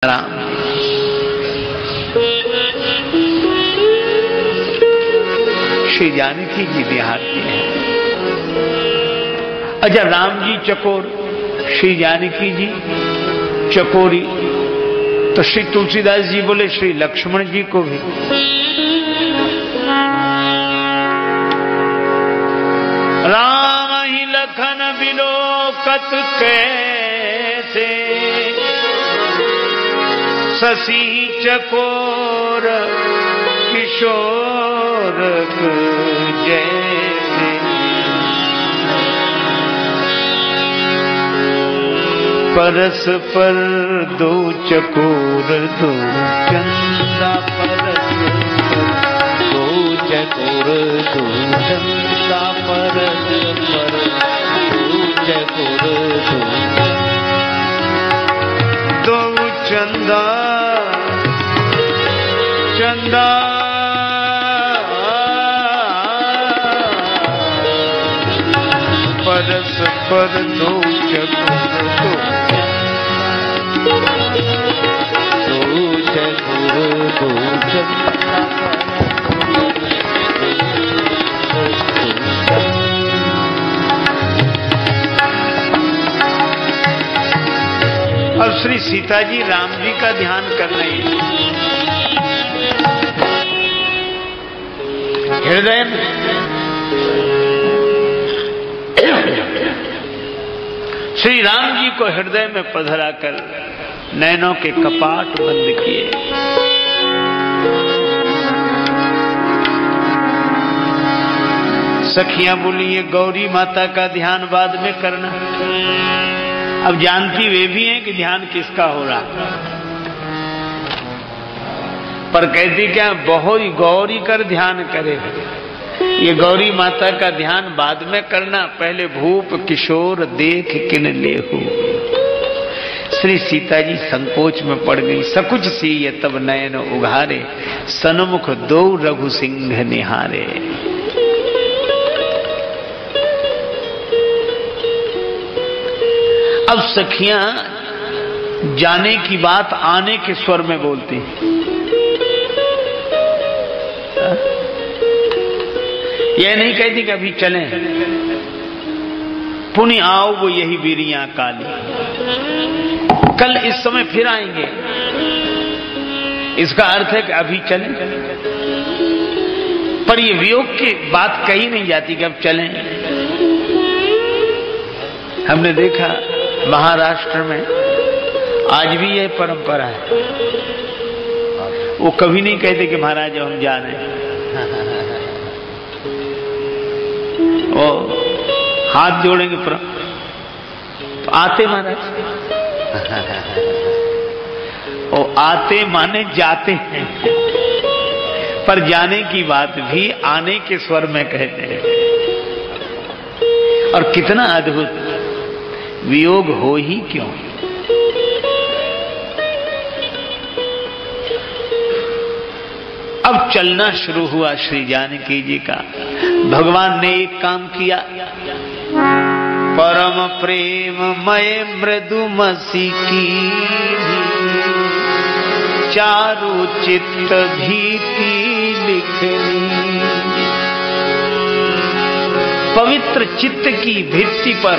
राम श्री जानकी जी देहाती हैं। अच्छा, राम जी चकोर, श्री जानकी जी चकोरी, तो श्री तुलसीदास जी बोले श्री लक्ष्मण जी को भी। राम ही लखन बिलोकत कैसे, शशि चकोर किशोर जैसे। परस्पर दो चकोर दो चंदा, परस्पर दो चकोर दो चंदा, परस्पर दो चकोर दो चंदा चंदा। परस्पर दो चकोर दो चकोर दो चंदा। अब श्री सीता जी राम जी का ध्यान कर रही है हृदय में। श्री राम जी को हृदय में पधरा कर नैनों के कपाट बंद किए। सखियां बोली ये गौरी माता का ध्यान बाद में करना। अब जानती वे भी हैं कि ध्यान किसका हो रहा, पर कहती क्या बहुत गौरी कर ध्यान करे। ये गौरी माता का ध्यान बाद में करना, पहले भूप किशोर देख किन लेहू। श्री सीता जी संकोच में पड़ गई। सकुच सी तब नयन उघारे, सन्मुख दो रघु सिंह निहारे। अब सखियां जाने की बात आने के स्वर में बोलती हैं। यह नहीं कहती कि अभी चलें, पुण्य आओ वो यही वीरियां काली, कल इस समय फिर आएंगे। इसका अर्थ है कि अभी चलें, पर ये वियोग की बात कही नहीं जाती कि अब चलें। हमने देखा महाराष्ट्र में आज भी यह परंपरा है, वो कभी नहीं कहते कि महाराज हम जा रहे हैं। वो हाथ जोड़ेंगे तो आते महाराज। वो आते माने जाते हैं, पर जाने की बात भी आने के स्वर में कहते हैं। और कितना अद्भुत, वियोग हो ही क्यों। अब चलना शुरू हुआ श्री जानकी जी का। भगवान ने एक काम किया, परम प्रेम मय मृदु मसी की, चारु चित्त भीति लिखनी। पवित्र चित्त की भित्ति पर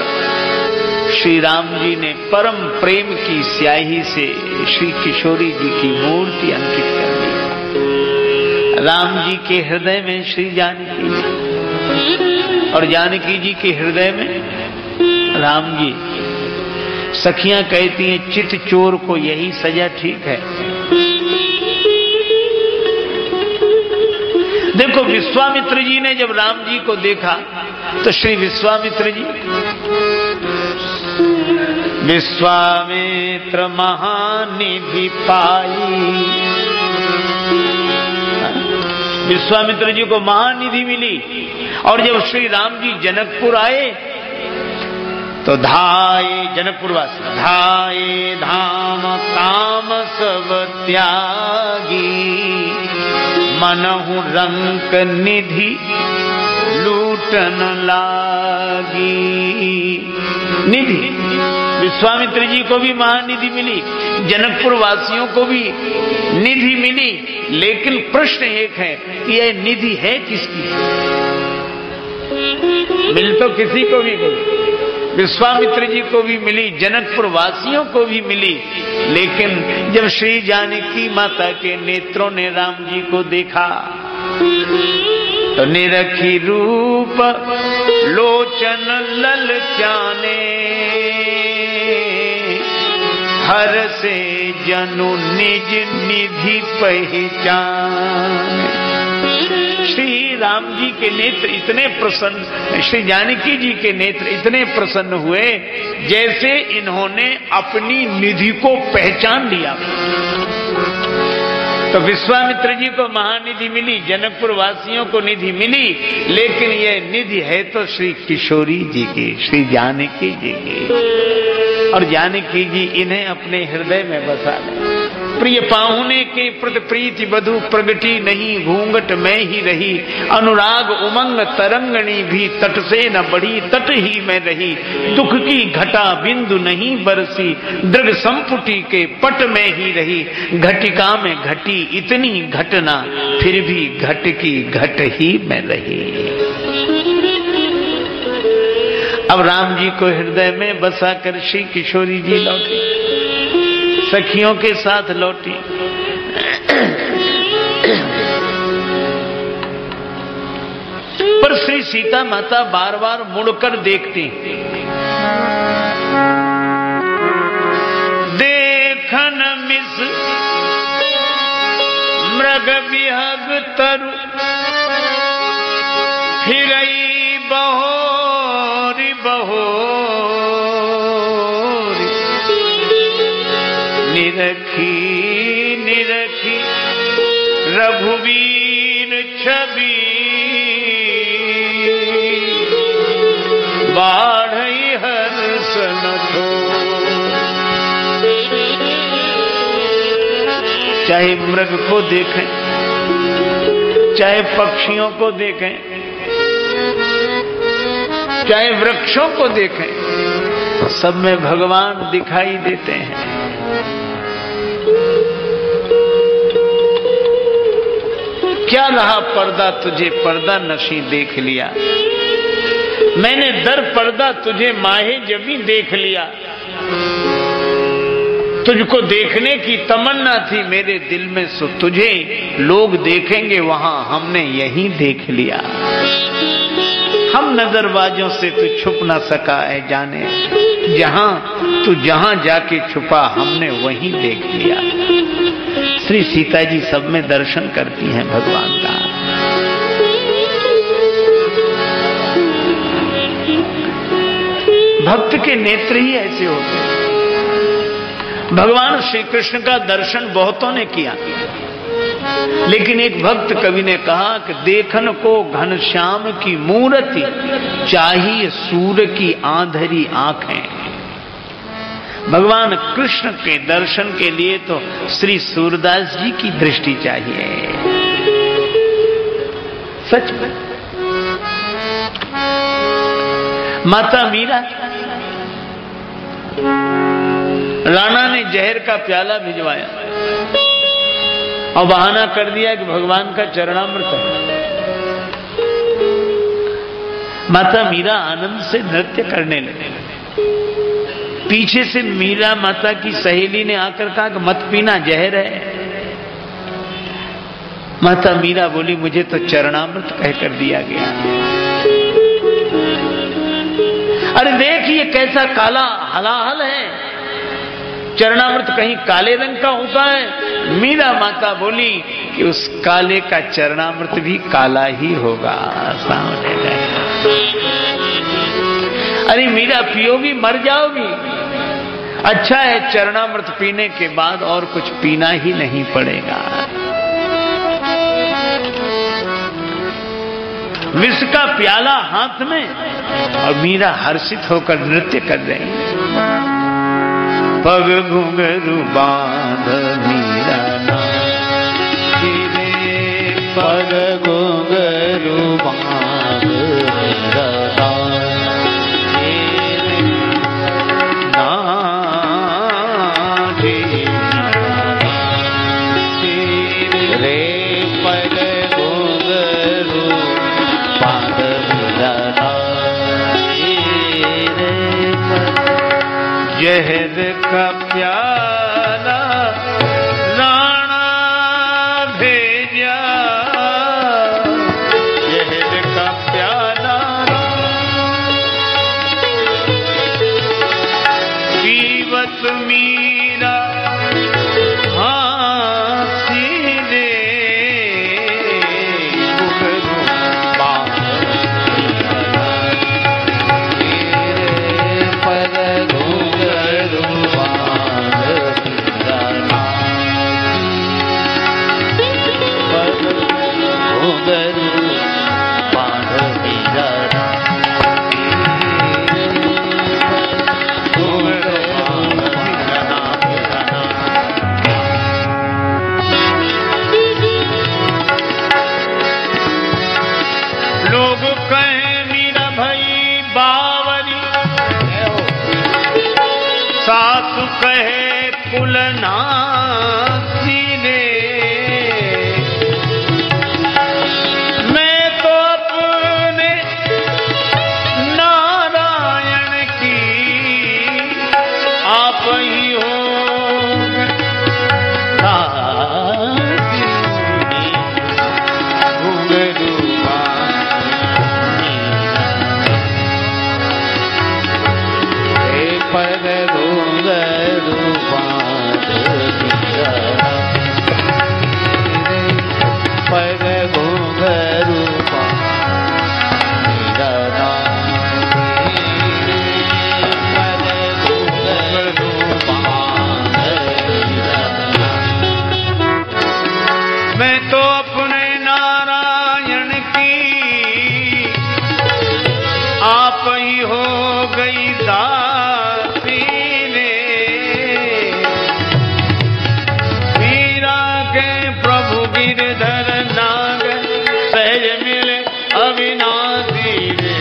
श्री राम जी ने परम प्रेम की स्याही से श्री किशोरी जी की मूर्ति अंकित कर दी। राम जी के हृदय में श्री जानकी जी, और जानकी जी के हृदय में राम जी। सखियां कहती हैं चित चोर को यही सजा ठीक है। देखो विश्वामित्र जी ने जब राम जी को देखा तो श्री विश्वामित्र जी, विश्वामित्र महानिधि पाई, विश्वामित्र जी को महानिधि मिली। और जब श्री राम जी जनकपुर आए तो धाये, जनकपुर वासी धाये धाम काम सब त्यागी, मनहु रंक निधि लूटन लागी। निधि विश्वामित्र जी को भी महानिधि मिली, जनकपुर वासियों को भी निधि मिली, लेकिन प्रश्न एक है कि यह निधि है किसकी? मिल तो किसी को भी मिली, विश्वामित्र जी को भी मिली, जनकपुर वासियों को भी मिली, लेकिन जब श्री जानकी माता के नेत्रों ने राम जी को देखा तो निरखी रूप लोचन ललचाने, हर से जनु निज निधि पहचान। श्री राम जी के नेत्र इतने प्रसन्न, श्री जानकी जी के नेत्र इतने प्रसन्न हुए जैसे इन्होंने अपनी निधि को पहचान लिया। तो विश्वामित्र जी को महानिधि मिली, जनकपुर वासियों को निधि मिली, लेकिन यह निधि है तो श्री किशोरी जी की, श्री जानकी जी की। और जानकी जी इन्हें अपने हृदय में बसा ले। प्रिय पाहुने के प्रति प्रीति बधु प्रगटी नहीं, घूंघट में ही रही, अनुराग उमंग तरंगणी भी तट से न बढ़ी, तट ही में रही, दुख की घटा बिंदु नहीं बरसी, दृढ़ संपुटी के पट में ही रही, घटिका में घटी इतनी घटना, फिर भी घट की घट ही में रही। अब राम जी को हृदय में बसाकर श्री किशोरी जी लौटी, सखियों के साथ लौटी। पर श्री सीता माता बार बार मुड़कर देखती, देखन मिस मृग विहग तरु, फिरई बहोरी बहोरी, निरखी निरखी रघुवीर छवि, बाढ़ई हर्ष न थो। चाहे मृग को देखें, चाहे पक्षियों को देखें, चाहे वृक्षों को देखें, सब में भगवान दिखाई देते हैं। क्या रहा पर्दा तुझे पर्दा नशी देख लिया, मैंने दर पर्दा तुझे माहे जबी देख लिया। तुझको देखने की तमन्ना थी मेरे दिल में, सो तुझे लोग देखेंगे वहां हमने यही देख लिया। हम नजरबाजों से तू छुप ना सका है जाने, जहां जाके छुपा हमने वहीं देख लिया। श्री सीता जी सब में दर्शन करती हैं भगवान का। भक्त के नेत्र ही ऐसे होते हैं। भगवान श्री कृष्ण का दर्शन बहुतों ने किया, लेकिन एक भक्त कवि ने कहा कि देखन को घनश्याम की मूर्ति, चाहिए सूर की आंधरी आंखें। भगवान कृष्ण के दर्शन के लिए तो श्री सूरदास जी की दृष्टि चाहिए। सच में माता मीरा, राणा ने जहर का प्याला भिजवाया और बहाना कर दिया कि भगवान का चरणामृत है। माता मीरा आनंद से नृत्य करने लगे। पीछे से मीरा माता की सहेली ने आकर कहा कि मत पीना, जहर है। माता मीरा बोली मुझे तो चरणामृत कहकर दिया गया। अरे देखिए कैसा काला हलाहल है, चरणामृत कहीं काले रंग का होता है। मीरा माता बोली कि उस काले का चरणामृत भी काला ही होगा, सामने जाएगा। अरे मीरा पियोगी मर जाओगी, अच्छा है चरणामृत पीने के बाद और कुछ पीना ही नहीं पड़ेगा। विष का प्याला हाथ में और मीरा हर्षित होकर नृत्य कर रही है। पग घुंघरू बांध मीरा पग घुंघरू बांध मीरा का प्याला राणा भेजा, जहर का प्याला पीवत मीरा हाथी दे, लोग कहें मीरा भई बावरी, सासु कहे पुलना सीने, मैं तो अपने नारायण की आप ही हो मैं तो अपने नारायण की आप ही हो गई दासी ने, मीरा के प्रभु गिरधर नाग सहज मिले अविनाशी ने,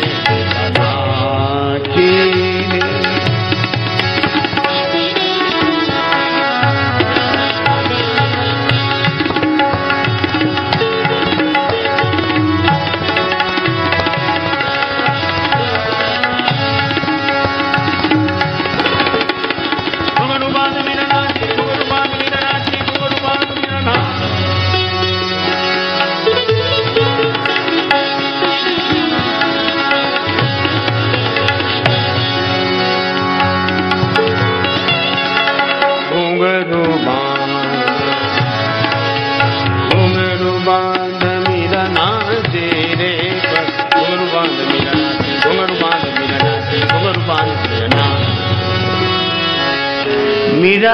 मीरा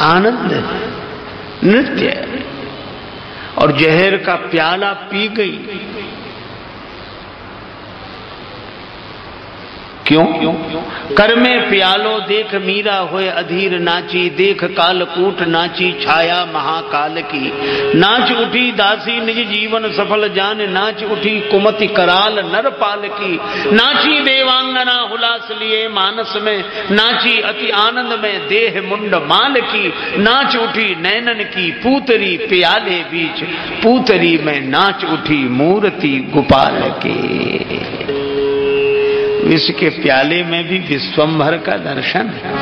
आनंद नृत्य और जहर का प्याला पी गई। क्यों? कर में प्यालो देख मीरा होए अधीर नाची, देख कालकूट नाची छाया महाकाल की, नाच उठी दासी निज जीवन सफल जान, नाच उठी कुमति कराल नरपाल की, नाची देवांगना हुलास लिए मानस में, नाची अति आनंद में देह मुंड माल की, नाच उठी नैनन की पूतरी प्याले बीच, पूतरी में नाच उठी मूर्ति गोपाल के। विष के प्याले में भी विश्वंभर का दर्शन है।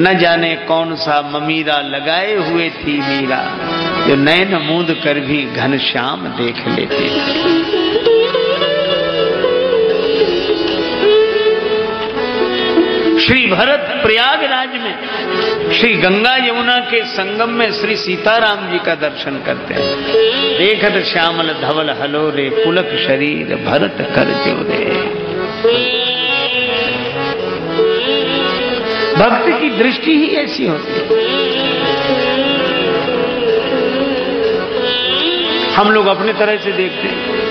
न जाने कौन सा ममीरा लगाए हुए थी मीरा, जो नैन मूंद कर भी घनश्याम देख लेते थे। श्री भरत प्रयागराज में श्री गंगा यमुना के संगम में श्री सीताराम जी का दर्शन करते हैं। देखत श्यामल धवल हलो रे, पुलक शरीर भरत कर जो रे। भक्ति की दृष्टि ही ऐसी होती है। हम लोग अपने तरह से देखते हैं।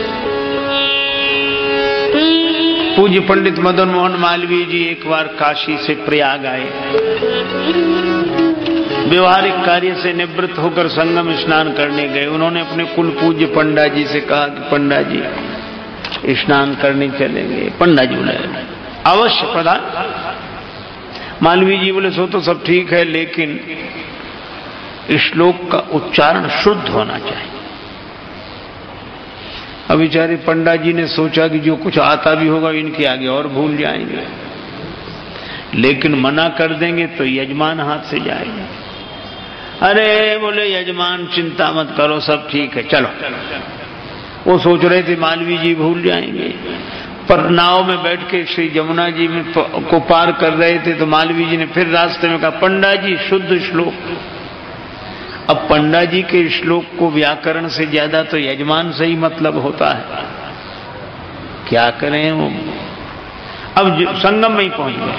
पूज्य पंडित मदन मोहन मालवीय जी एक बार काशी से प्रयाग आए। व्यवहारिक कार्य से निवृत्त होकर संगम स्नान करने गए। उन्होंने अपने कुल पूज्य पंडा जी से कहा कि पंडा जी स्नान करने चलेंगे। पंडा जी बोले अवश्य प्रधान। मालवीय जी बोले सो तो सब ठीक है, लेकिन श्लोक का उच्चारण शुद्ध होना चाहिए। अब बेचारे पंडा जी ने सोचा कि जो कुछ आता भी होगा इनके आगे और भूल जाएंगे, लेकिन मना कर देंगे तो यजमान हाथ से जाएगा। अरे बोले यजमान चिंता मत करो, सब ठीक है, चलो। वो सोच रहे थे मालवी जी भूल जाएंगे, पर नाव में बैठ के श्री जमुना जी में को पार कर रहे थे तो मालवी जी ने फिर रास्ते में कहा, पंडा जी शुद्ध श्लोक। अब पंडा जी के श्लोक को व्याकरण से ज्यादा तो यजमान से ही मतलब होता है, क्या करें वो। अब संगम में ही पहुंच गए।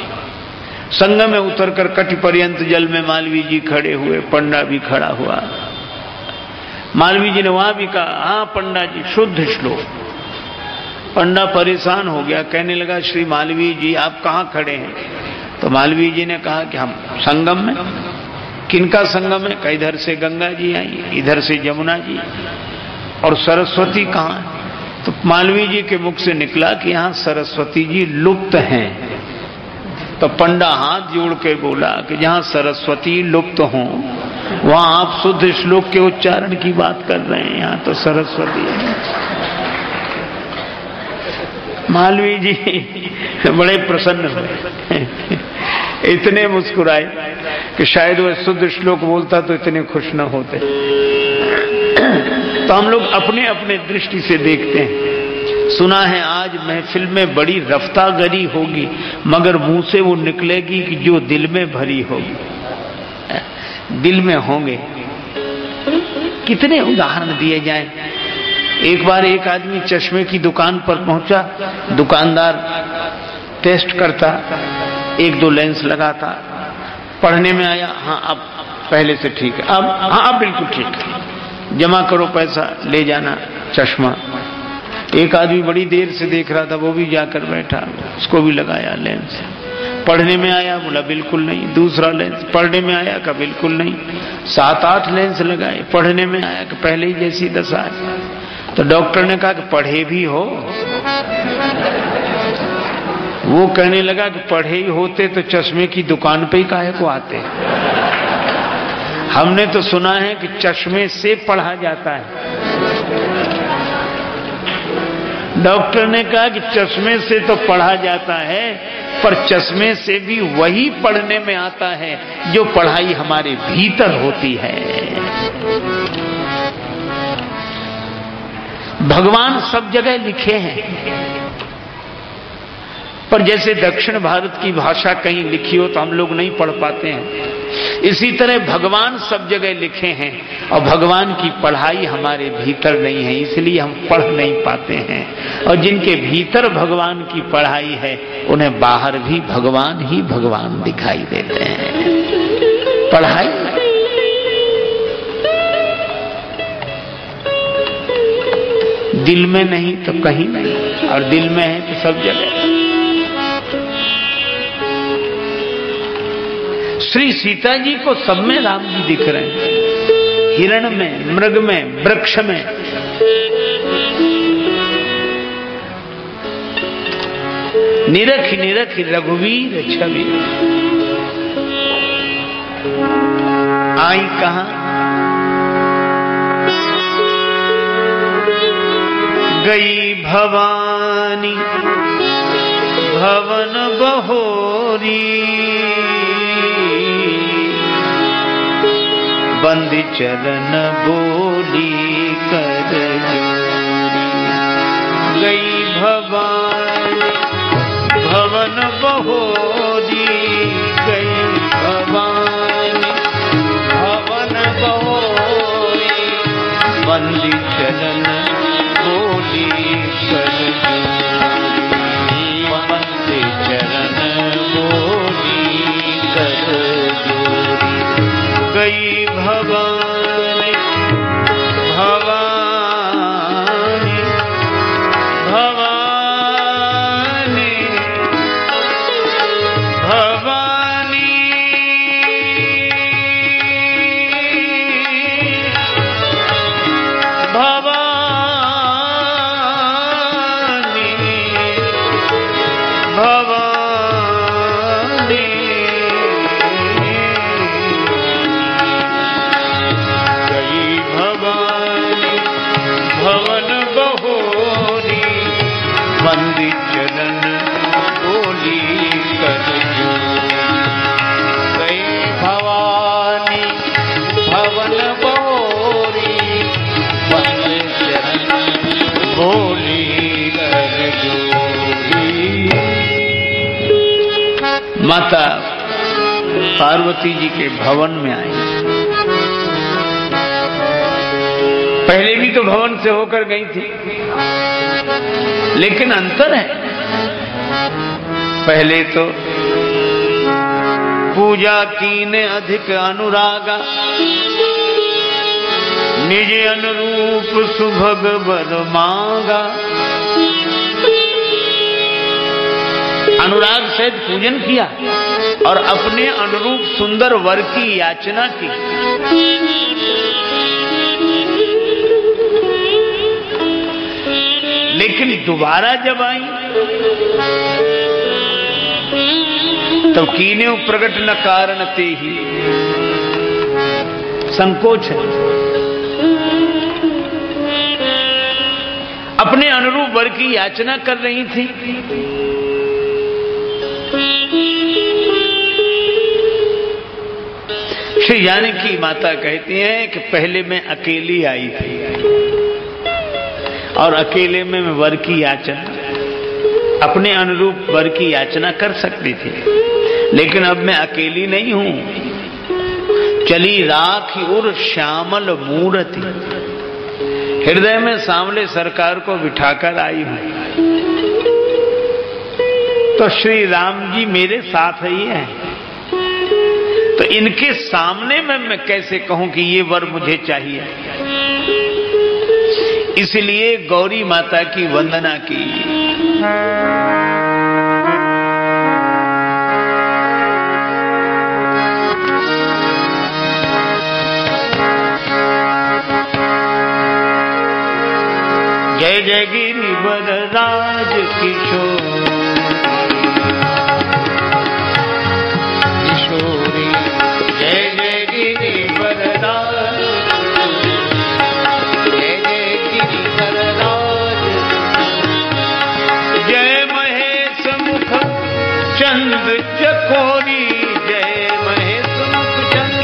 संगम में उतरकर कटि पर्यंत जल में मालवी जी खड़े हुए, पंडा भी खड़ा हुआ। मालवी जी ने वहां भी कहा, हाँ पंडा जी शुद्ध श्लोक। पंडा परेशान हो गया, कहने लगा, श्री मालवी जी आप कहाँ खड़े हैं? तो मालवी जी ने कहा कि हम संगम में। किनका संगम है? कहा इधर से गंगा जी आई, इधर से जमुना जी, और सरस्वती कहाँ है? तो मालवी जी के मुख से निकला कि यहाँ सरस्वती जी लुप्त हैं। तो पंडा हाथ जोड़ के बोला कि जहाँ सरस्वती लुप्त हों वहां आप शुद्ध श्लोक के उच्चारण की बात कर रहे हैं, यहाँ तो सरस्वती है। मालवी जी बड़े प्रसन्न हुए, इतने मुस्कुराए कि शायद वह शुद्ध श्लोक बोलता तो इतने खुश न होते। तो हम लोग अपने अपने दृष्टि से देखते हैं। सुना है आज महफिल में बड़ी रफ्तागरी होगी, मगर मुंह से वो निकलेगी कि जो दिल में भरी होगी। दिल में होंगे। कितने उदाहरण दिए जाएं। एक बार एक आदमी चश्मे की दुकान पर पहुंचा, दुकानदार टेस्ट करता, एक दो लेंस लगाता, पढ़ने में आया, हाँ अब पहले से ठीक है, अब हाँ अब बिल्कुल ठीक है, जमा करो पैसा ले जाना चश्मा। एक आदमी बड़ी देर से देख रहा था, वो भी जाकर बैठा, उसको भी लगाया लेंस। पढ़ने में आया, बोला बिल्कुल नहीं। दूसरा लेंस पढ़ने में आया, का बिल्कुल नहीं। 7-8 लेंस लगाए, पढ़ने में आया कि पहले ही जैसी दशा है। तो डॉक्टर ने कहा कि पढ़े भी हो? वो कहने लगा कि पढ़े ही होते तो चश्मे की दुकान पे ही काहे को आते। हमने तो सुना है कि चश्मे से पढ़ा जाता है। डॉक्टर ने कहा कि चश्मे से तो पढ़ा जाता है, पर चश्मे से भी वही पढ़ने में आता है जो पढ़ाई हमारे भीतर होती है। भगवान सब जगह लिखे हैं, पर जैसे दक्षिण भारत की भाषा कहीं लिखी हो तो हम लोग नहीं पढ़ पाते हैं, इसी तरह भगवान सब जगह लिखे हैं और भगवान की पढ़ाई हमारे भीतर नहीं है, इसलिए हम पढ़ नहीं पाते हैं। और जिनके भीतर भगवान की पढ़ाई है उन्हें बाहर भी भगवान ही भगवान दिखाई देते हैं। पढ़ाई दिल में नहीं तो कहीं नहीं, और दिल में है तो सब जगह। श्री सीता जी को सब में राम जी दिख रहे हैं, हिरण में, मृग में, वृक्ष में। निरख निरख रघुवीर छवि। आई कहां? गई भवानी भवन बहोरी, बंदी चरण बोली कर जोरी। गई भवानी भवन बहोरी, गई भवानी भवन बहोरी, बंदी चरण बोली कर जोरी, बंदी चरण बोली कर जोरी। गई भवानी भवानी माता पार्वती जी के भवन में आई। पहले भी तो भवन से होकर गई थी, लेकिन अंतर है। पहले तो पूजा कीने अधिक अनुरागा, निज अनुरूप सुभग वर मांगा। अनुराग सहित पूजन किया और अपने अनुरूप सुंदर वर की याचना की। लेकिन दोबारा जब आई तो कीने प्रकट न कारण ते ही, संकोच है। अपने अनुरूप वर की याचना कर रही थी। श्री जानकी माता कहती हैं कि पहले मैं अकेली आई थी और अकेले में मैं वर की याचना, अपने अनुरूप वर की याचना कर सकती थी, लेकिन अब मैं अकेली नहीं हूं। चली राखी उर श्यामल मूर्ति, हृदय में सांवले सरकार को बिठाकर आई हूं। तो श्री राम जी मेरे साथ ही हैं, तो इनके सामने मैं कैसे कहूं कि ये वर मुझे चाहिए। इसलिए गौरी माता की वंदना की। जय जय गिरिवर राज किशोरी, जय जय गिरिवर राज, जय जय गिरिवर राज, जय महेश मुख चंद चकोरी, जय महेश मुख चंद,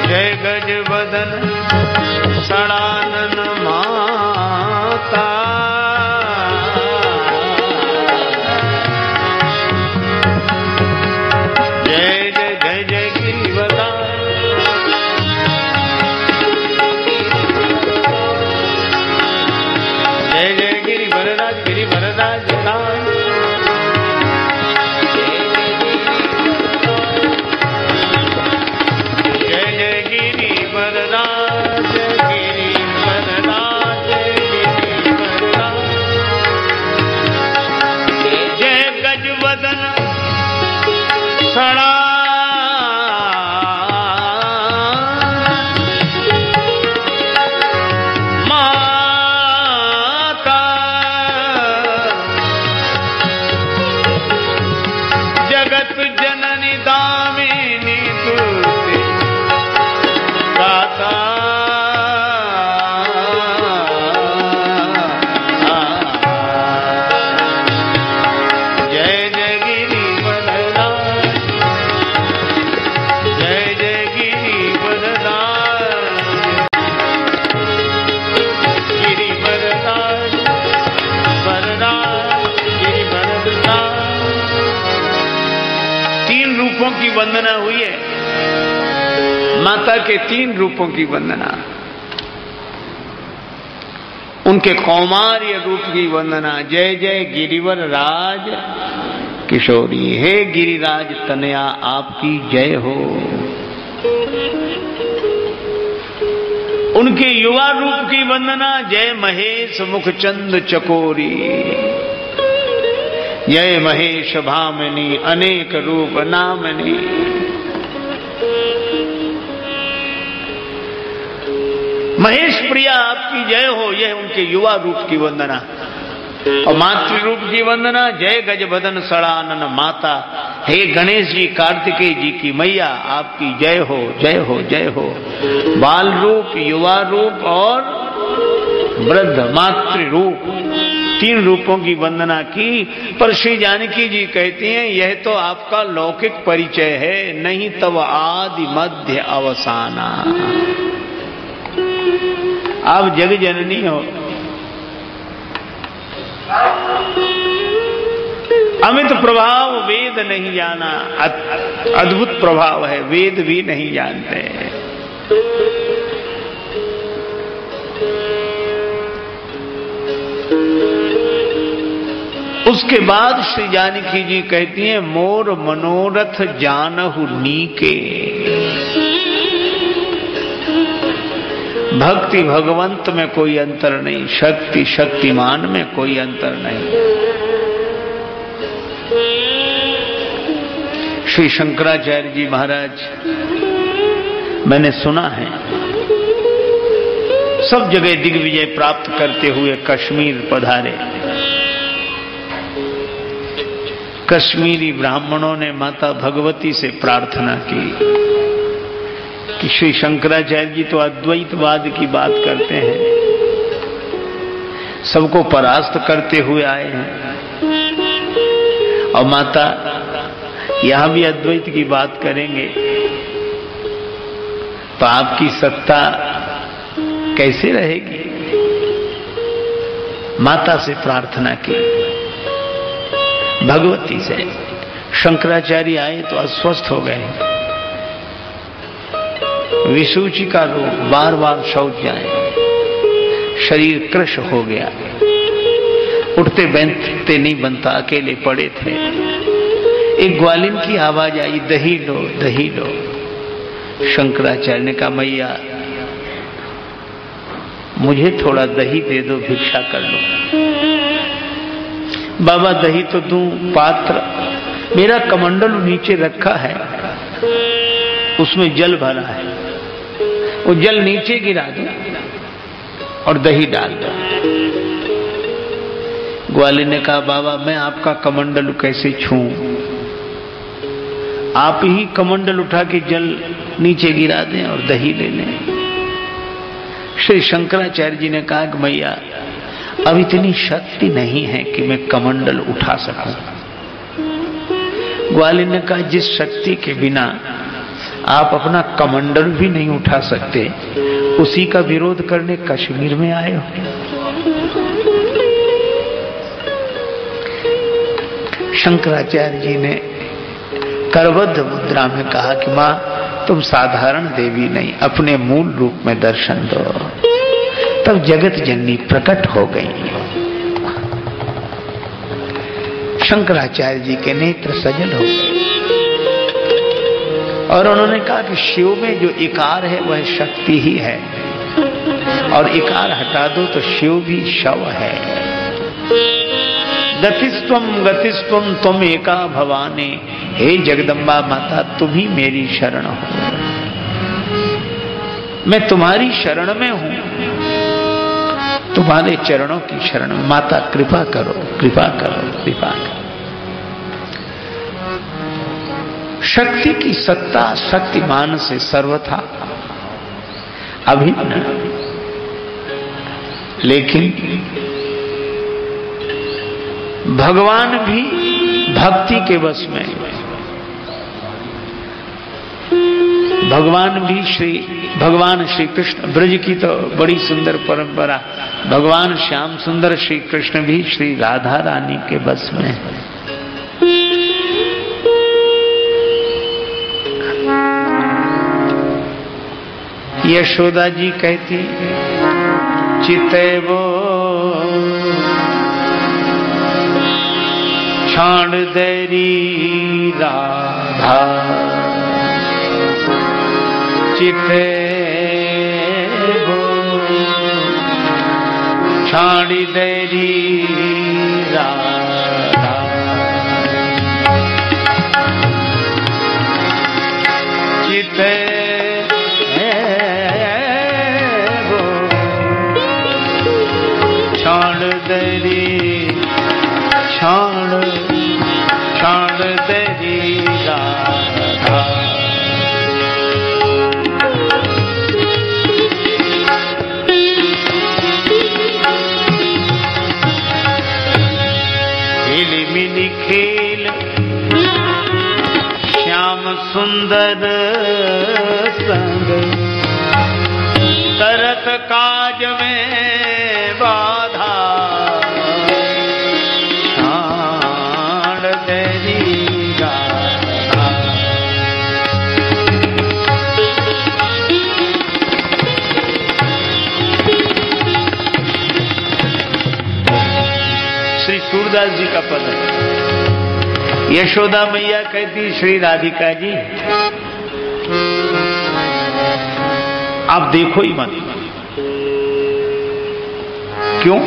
जय गज बदन सड़ानन माता, वंदना हुई है। माता के 3 रूपों की वंदना, उनके कौमार्य रूप की वंदना। जय जय गिरिवर राज किशोरी, हे गिरिराज तनया आपकी जय हो। उनके युवा रूप की वंदना। जय महेश मुखचंद चकोरी, जय महेश भामिनी अनेक रूप नामनी। महेश प्रिया आपकी जय हो, यह उनके युवा रूप की वंदना। और मातृ रूप की वंदना। जय गजबदन सड़ानन माता, हे गणेश जी कार्तिकेय जी की मैया आपकी जय हो, जय हो, जय हो। बाल रूप, युवा रूप और वृद्ध मातृ रूप, 3 रूपों की वंदना की। पर श्री जानकी जी कहती हैं यह तो आपका लौकिक परिचय है, नहीं तब आदि मध्य अवसाना। आप जग जननी हो, अमित प्रभाव वेद नहीं जाना। अद्भुत प्रभाव है, वेद भी नहीं जानते। उसके बाद श्री जानकी जी कहती हैं, मोर मनोरथ जानहु नीके। भक्ति भगवंत में कोई अंतर नहीं, शक्ति शक्तिमान में कोई अंतर नहीं। श्री शंकराचार्य जी महाराज, मैंने सुना है, सब जगह दिग्विजय प्राप्त करते हुए कश्मीर पधारे। कश्मीरी ब्राह्मणों ने माता भगवती से प्रार्थना की कि श्री शंकराचार्य जी तो अद्वैतवाद की बात करते हैं, सबको परास्त करते हुए आए हैं, और माता यहां भी अद्वैत की बात करेंगे तो आपकी सत्ता कैसे रहेगी। माता से प्रार्थना की, भगवती से। शंकराचार्य आए तो अस्वस्थ हो गए, विसूची का रोग, बार बार शौच जाए, शरीर कृश हो गया, उठते बैठते नहीं बनता, अकेले पड़े थे। एक ग्वालिन की आवाज आई, दही लो दही लो। शंकराचार्य ने कहा, मैया मुझे थोड़ा दही दे दो, भिक्षा कर लो। बाबा दही तो दूं, पात्र मेरा कमंडल नीचे रखा है, उसमें जल भरा है, वो जल नीचे गिरा दो और दही डाल दो। ग्वालिन ने कहा, बाबा मैं आपका कमंडल कैसे छूं, आप ही कमंडल उठा के जल नीचे गिरा दें और दही ले लें। श्री शंकराचार्य जी ने कहा कि मैया अब इतनी शक्ति नहीं है कि मैं कमंडल उठा सकूं। ग्वालिन ने कहा, जिस शक्ति के बिना आप अपना कमंडल भी नहीं उठा सकते, उसी का विरोध करने कश्मीर में आए हो। शंकराचार्य जी ने करबद्ध मुद्रा में कहा कि मां तुम साधारण देवी नहीं, अपने मूल रूप में दर्शन दो। तब जगत जननी प्रकट हो गई। शंकराचार्य जी के नेत्र सजल हो गए और उन्होंने कहा कि शिव में जो इकार है वह शक्ति ही है, और इकार हटा दो तो शिव भी शव है। गतिस्त्वम तुम एका भवानी, हे जगदम्बा माता तुम ही मेरी शरण हो, मैं तुम्हारी शरण में हूं, तुम्हारे चरणों की शरण में। माता कृपा करो कृपा करो कृपा करो। शक्ति की सत्ता शक्तिमान से सर्वथा अभिन्न, लेकिन भगवान भी भक्ति के वश में। भगवान श्री कृष्ण, ब्रज की तो बड़ी सुंदर परंपरा, भगवान श्याम सुंदर श्री कृष्ण भी श्री राधा रानी के बस में है। यशोदा जी कहती, चिते वो छाण देरी राधा, चिते वो छाड़ी देरी राधा, चिते वो छाड़ देरी छाड़ देरी राधा। मिली खेल श्याम सुंदर संग, करत काज में बाधा, छाड़ दे सूरदास जी का पद है। यशोदा मैया कहती श्री राधिका जी आप देखो ही मत। क्यों?